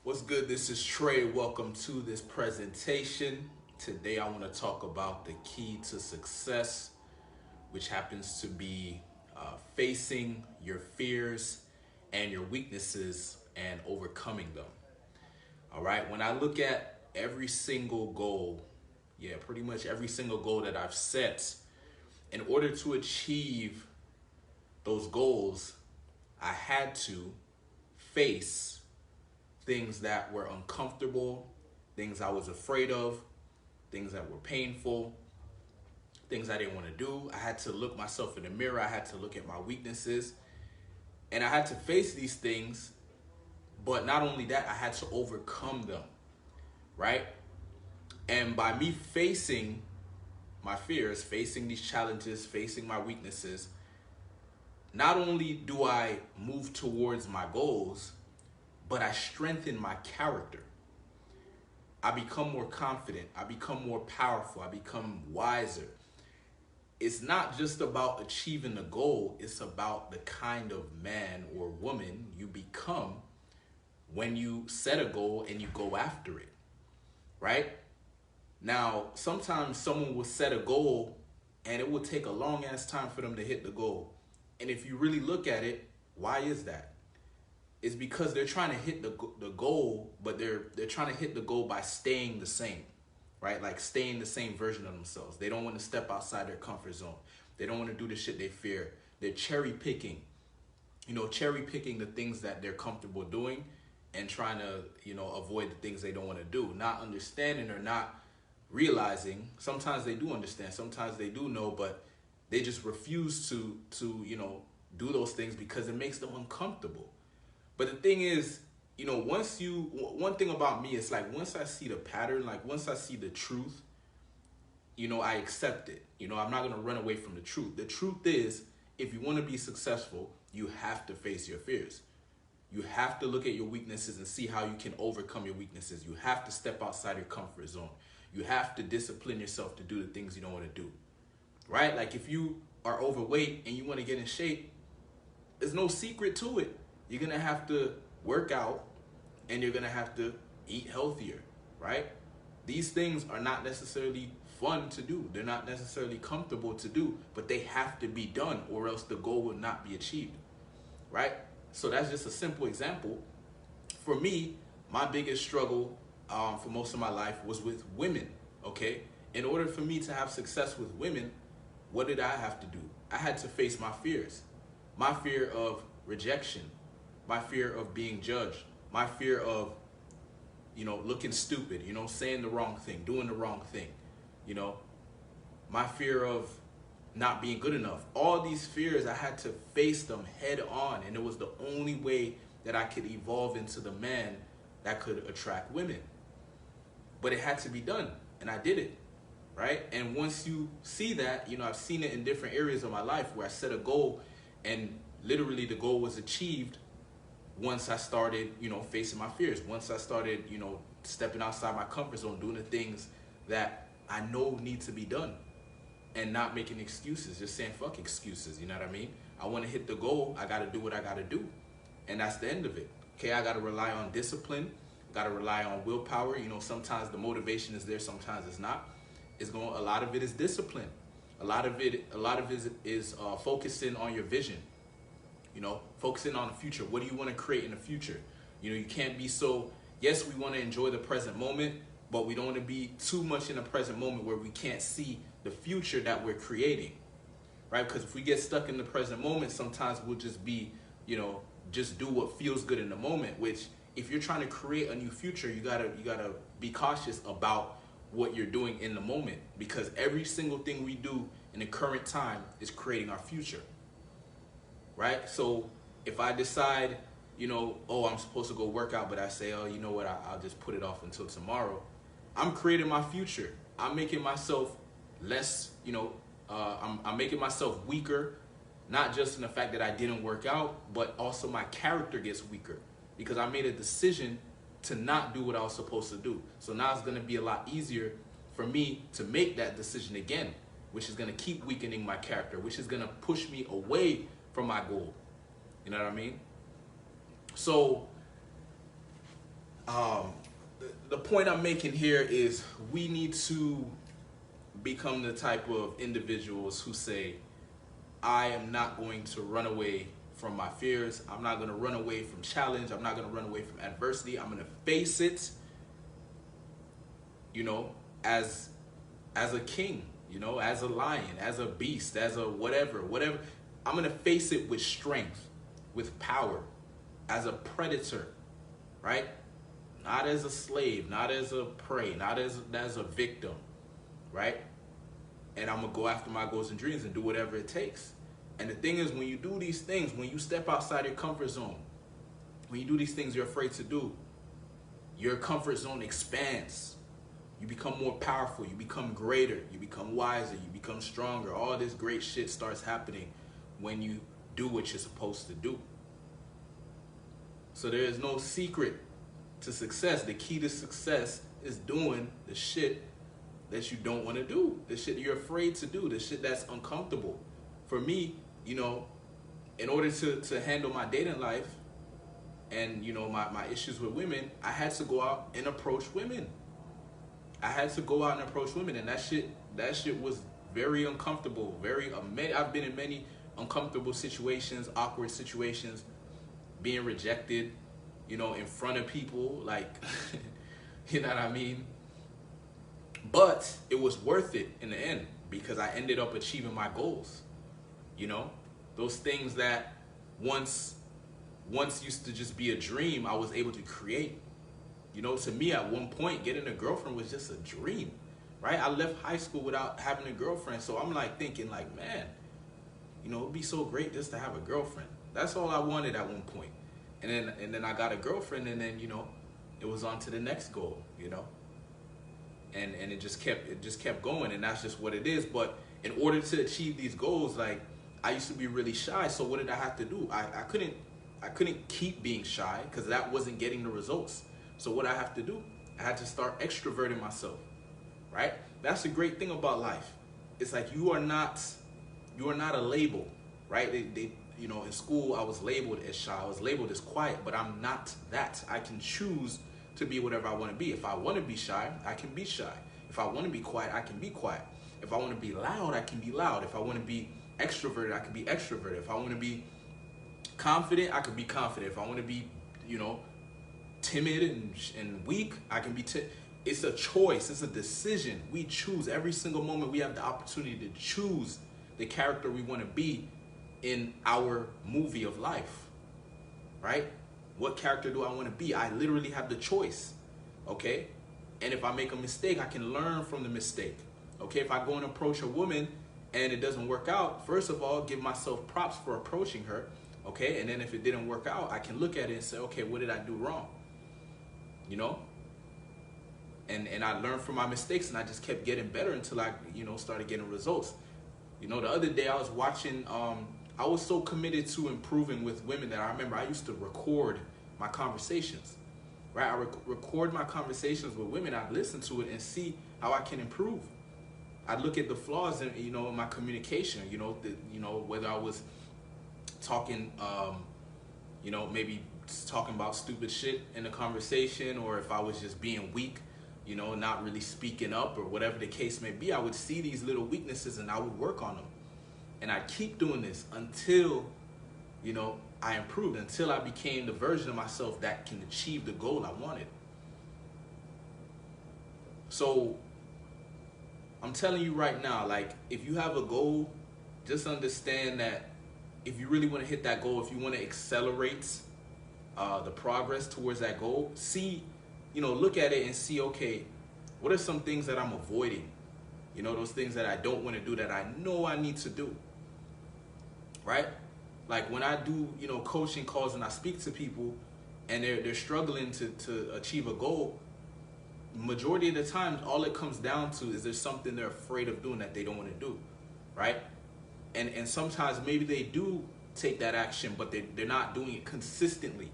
What's good? This is Trey. Welcome to this presentation. Today I want to talk about the key to success, which happens to be facing your fears and your weaknesses and overcoming them. All right. When I look at every single goal, yeah, pretty much every single goal that I've set, in order to achieve those goals, I had to face things that were uncomfortable, things I was afraid of, things that were painful, things I didn't want to do. I had to look myself in the mirror. I had to look at my weaknesses. And I had to face these things. But not only that, I had to overcome them, right? And by me facing my fears, facing these challenges, facing my weaknesses, not only do I move towards my goals, but I strengthen my character. I become more confident. I become more powerful. I become wiser. It's not just about achieving the goal, it's about the kind of man or woman you become when you set a goal and you go after it, right? Now, sometimes someone will set a goal and it will take a long ass time for them to hit the goal. And if you really look at it, why is that? Is because they're trying to hit the goal, but they're trying to hit the goal by staying the same, right? Like staying the same version of themselves. They don't want to step outside their comfort zone. They don't want to do the shit they fear. They're cherry picking, cherry picking the things that they're comfortable doing and trying to, avoid the things they don't want to do. Not understanding or not realizing. Sometimes they do understand, sometimes they do know, but they just refuse to do those things because it makes them uncomfortable. But the thing is, one thing about me is like once I see the pattern, like once I see the truth, I accept it. I'm not going to run away from the truth. The truth is, if you want to be successful, you have to face your fears. You have to look at your weaknesses and see how you can overcome your weaknesses. You have to step outside your comfort zone. You have to discipline yourself to do the things you don't want to do, right? Like if you are overweight and you want to get in shape, there's no secret to it. You're going to have to work out and you're going to have to eat healthier, right? These things are not necessarily fun to do. They're not necessarily comfortable to do, but they have to be done or else the goal will not be achieved, right? So that's just a simple example. For me, my biggest struggle for most of my life was with women, okay? In order for me to have success with women, what did I have to do? I had to face my fears. My fear of rejection, my fear of being judged, my fear of, looking stupid, saying the wrong thing, doing the wrong thing, you know, my fear of not being good enough. All these fears, I had to face them head on, and it was the only way that I could evolve into the man that could attract women. But it had to be done, and I did it, right? And once you see that, I've seen it in different areas of my life where I set a goal and literally the goal was achieved once I started, facing my fears. Once I started, stepping outside my comfort zone, doing the things that I know need to be done and not making excuses, just saying fuck excuses, you know what I mean? I want to hit the goal, I got to do what I got to do. And that's the end of it. Okay, I got to rely on discipline, got to rely on willpower. Sometimes the motivation is there, sometimes it's not. A lot of it is discipline. A lot of it is focusing on your vision. Focusing on the future. What do you want to create in the future? You can't be yes, we want to enjoy the present moment, but we don't want to be too much in the present moment where we can't see the future that we're creating, right? Because if we get stuck in the present moment, sometimes we'll just be, just do what feels good in the moment, which if you're trying to create a new future, you gotta be cautious about what you're doing in the moment, because every single thing we do in the current time is creating our future. Right? So if I decide, I'm supposed to go work out, but I say, oh, you know what, I'll just put it off until tomorrow. I'm creating my future. I'm making myself less, I'm making myself weaker, not just in the fact that I didn't work out, but also my character gets weaker because I made a decision to not do what I was supposed to do. So now it's going to be a lot easier for me to make that decision again, which is going to keep weakening my character, which is going to push me away from my goal. You know what I mean? So Um, the point I'm making here is we need to become the type of individuals who say, I am not going to run away from my fears. I'm not going to run away from challenge. I'm not going to run away from adversity. I'm going to face it, you know, as a king, you know, as a lion, as a beast, as a whatever. I'm going to face it with strength, with power, as a predator, right? Not as a slave, not as a prey, not as a victim, right? And I'm going to go after my goals and dreams and do whatever it takes. And the thing is, when you do these things, when you step outside your comfort zone, when you do these things you're afraid to do, your comfort zone expands. You become more powerful, you become greater, you become wiser, you become stronger. All this great shit starts happening when you do what you're supposed to do. So there is no secret to success. The key to success is doing the shit that you don't want to do, the shit you're afraid to do, the shit that's uncomfortable. For me, you know, in order to handle my dating life and, you know, my issues with women, I had to go out and approach women. I had to go out and approach women, and that shit was very uncomfortable. I've been in many uncomfortable situations, awkward situations, being rejected, you know, in front of people, like, you know what I mean? But it was worth it in the end because I ended up achieving my goals. You know, those things that once used to just be a dream, I was able to create. You know, to me at one point, getting a girlfriend was just a dream, right? I left high school without having a girlfriend. So I'm like thinking like, man, you know, it'd be so great just to have a girlfriend. That's all I wanted at one point. And then I got a girlfriend, and then, you know, it was on to the next goal, you know? And it just kept going, and that's just what it is. But in order to achieve these goals, like, I used to be really shy. So what did I have to do? I couldn't keep being shy because that wasn't getting the results. So what I have to do, I had to start extroverting myself, right? That's the great thing about life. It's like you are not a label, right? They you know, in school I was labeled as shy, I was labeled as quiet, but I'm not that. I can choose to be whatever I want to be. If I want to be shy, I can be shy. If I want to be quiet, I can be quiet. If I want to be loud, I can be loud. If I want to be extroverted, I can be extroverted. If I want to be confident, I can be confident. If I want to be, you know, timid and weak, I can be it's a choice, it's a decision. We choose every single moment. We have the opportunity to choose the character we want to be in our movie of life, right? What character do I want to be? I literally have the choice, okay? And if I make a mistake, I can learn from the mistake, okay? If I go and approach a woman and it doesn't work out, first of all, give myself props for approaching her, okay? And then if it didn't work out, I can look at it and say, okay, what did I do wrong? You know? And I learned from my mistakes, and I just kept getting better until I, you know, started getting results. You know, the other day I was watching, I was so committed to improving with women that I remember I used to record my conversations, right? I record my conversations with women. I'd listen to it and see how I can improve. I'd look at the flaws in, you know, in my communication, you know, whether I was talking, you know, maybe talking about stupid shit in the conversation, or if I was just being weak, you know, not really speaking up, or whatever the case may be. I would see these little weaknesses and I would work on them. And I keep doing this until, you know, I improved, until I became the version of myself that can achieve the goal I wanted. So I'm telling you right now, like, if you have a goal, just understand that if you really want to hit that goal, if you want to accelerate the progress towards that goal, see, you know, look at it and see, okay, what are some things that I'm avoiding? You know, those things that I don't want to do that I know I need to do, right? Like when I do, you know, coaching calls and I speak to people and they're struggling to achieve a goal, majority of the time, all it comes down to is there's something they're afraid of doing that they don't want to do, right? And sometimes maybe they do take that action, but they're not doing it consistently,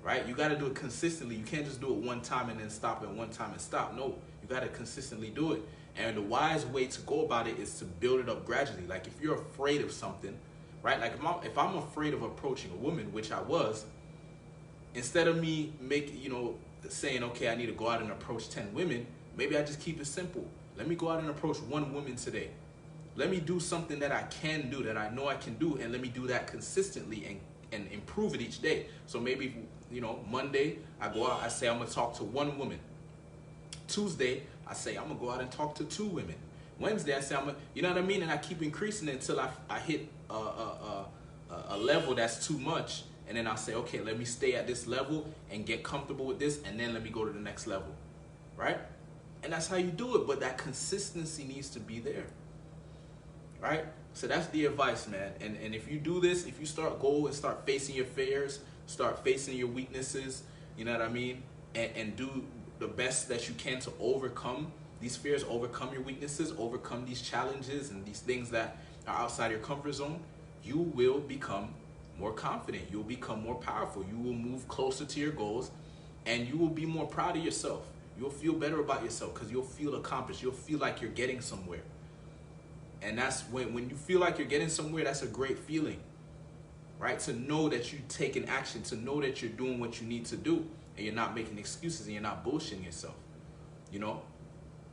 right? You got to do it consistently. You can't just do it one time and then stop, and one time and stop. No, you got to consistently do it. And the wise way to go about it is to build it up gradually. Like if you're afraid of something, right? Like if I'm afraid of approaching a woman, which I was, instead of me saying, okay, I need to go out and approach 10 women, maybe I just keep it simple. Let me go out and approach 1 woman today. Let me do something that I can do, that I know I can do, and let me do that consistently and improve it each day. So maybe, Monday, I go out, I say I'm gonna talk to 1 woman. Tuesday, I say I'm gonna go out and talk to 2 women. Wednesday, I say you know what I mean? And I keep increasing it until I hit a level that's too much. And then I'll say, okay, let me stay at this level and get comfortable with this, and then let me go to the next level, right? And that's how you do it, but that consistency needs to be there, right? So that's the advice, man. And if you do this, if you start start facing your fears, start facing your weaknesses, you know what I mean? And do the best that you can to overcome these fears, overcome your weaknesses, overcome these challenges and these things that are outside your comfort zone, you will become more confident. You'll become more powerful. You will move closer to your goals, and you will be more proud of yourself. You'll feel better about yourself because you'll feel accomplished. You'll feel like you're getting somewhere. And that's when you feel like you're getting somewhere, that's a great feeling, right? To know that you're taking action, to know that you're doing what you need to do, and you're not making excuses and you're not bullshitting yourself.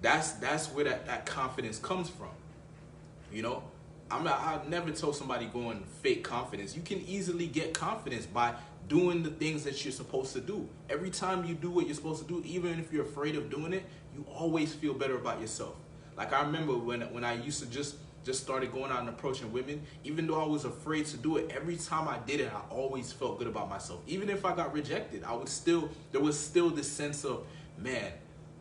That's where that confidence comes from. I've never told somebody go on fake confidence. You can easily get confidence by doing the things that you're supposed to do. Every time you do what you're supposed to do, even if you're afraid of doing it, you always feel better about yourself. Like I remember when I used to just started going out and approaching women, even though I was afraid to do it, every time I did it, I always felt good about myself. Even if I got rejected, there was still this sense of, man,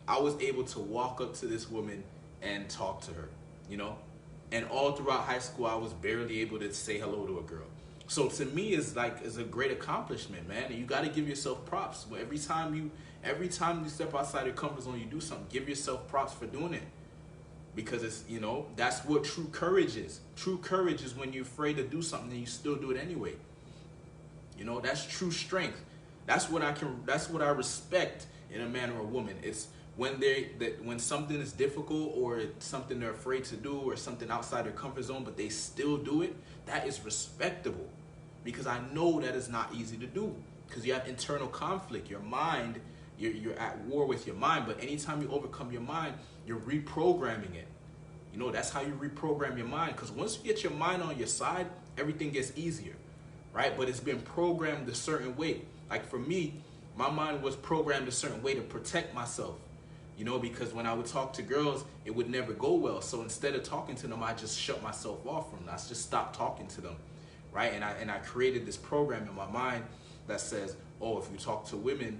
I was able to walk up to this woman and talk to her, And all throughout high school, I was barely able to say hello to a girl. So to me, it's a great accomplishment, man. And you got to give yourself props. Every time you step outside your comfort zone, you do something. Give yourself props for doing it, because it's that's what true courage is. True courage is when you're afraid to do something and you still do it anyway. That's true strength. That's what I respect in a man or a woman. It's when something is difficult or something they're afraid to do or something outside their comfort zone, but they still do it. That is respectable, because I know that is not easy to do, because you have internal conflict. Your mind, you're at war with your mind, but anytime you overcome your mind, you're reprogramming it. That's how you reprogram your mind, because once you get your mind on your side, everything gets easier, right? But it's been programmed a certain way. Like for me, my mind was programmed a certain way to protect myself. Because when I would talk to girls, it would never go well. So instead of talking to them, I just shut myself off from them. I just stopped talking to them, right? And I created this program in my mind that says, oh, if you talk to women,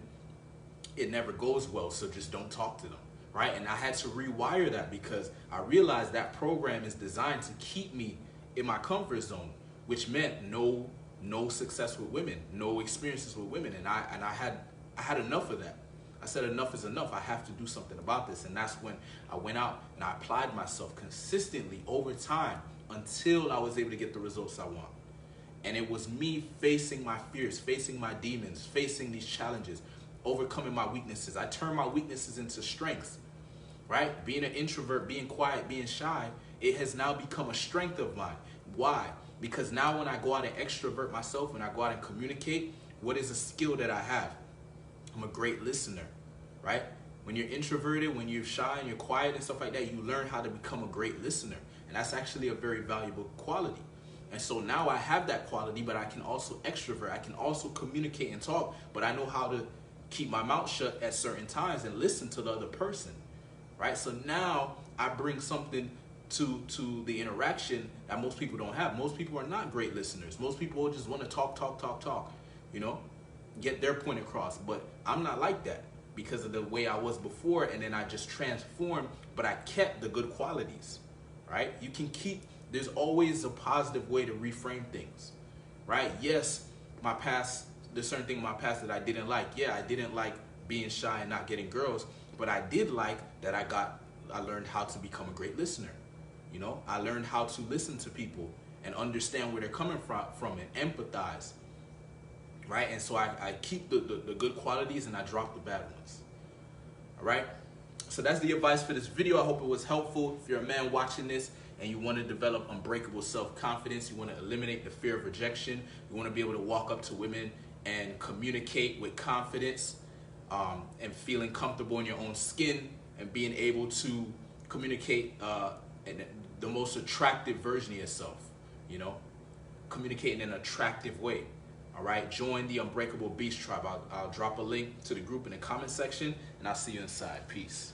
it never goes well, so just don't talk to them, right? And I had to rewire that, because I realized that program is designed to keep me in my comfort zone, which meant no success with women, no experiences with women. And I had enough of that. I said, enough is enough. I have to do something about this. And that's when I went out and I applied myself consistently over time until I was able to get the results I want. And it was me facing my fears, facing my demons, facing these challenges, overcoming my weaknesses. I turned my weaknesses into strengths, right? Being an introvert, being quiet, being shy, it has now become a strength of mine. Why? Because now when I go out and extrovert myself, when I go out and communicate, what is a skill that I have? I'm a great listener, right? When you're introverted, when you're shy and you're quiet and stuff like that, you learn how to become a great listener. And that's actually a very valuable quality. And so now I have that quality, but I can also extrovert. I can also communicate and talk, but I know how to keep my mouth shut at certain times and listen to the other person, right? So now I bring something to the interaction that most people don't have. Most people are not great listeners. Most people just want to talk, get their point across. But I'm not like that because of the way I was before, and then I just transformed, but I kept the good qualities, right? You can keep, there's always a positive way to reframe things, right? Yes, my past, there's certain things in my past that I didn't like. Yeah, I didn't like being shy and not getting girls, but I did like that I learned how to become a great listener. I learned how to listen to people and understand where they're coming from and empathize. Right? And so I keep the good qualities and I drop the bad ones. All right? So that's the advice for this video. I hope it was helpful. If you're a man watching this and you want to develop unbreakable self-confidence, you want to eliminate the fear of rejection, you want to be able to walk up to women and communicate with confidence, and feeling comfortable in your own skin, and being able to communicate in the most attractive version of yourself, you know, communicate in an attractive way. All right, join the Unbreakable Beast Tribe. I'll drop a link to the group in the comment section, and I'll see you inside. Peace.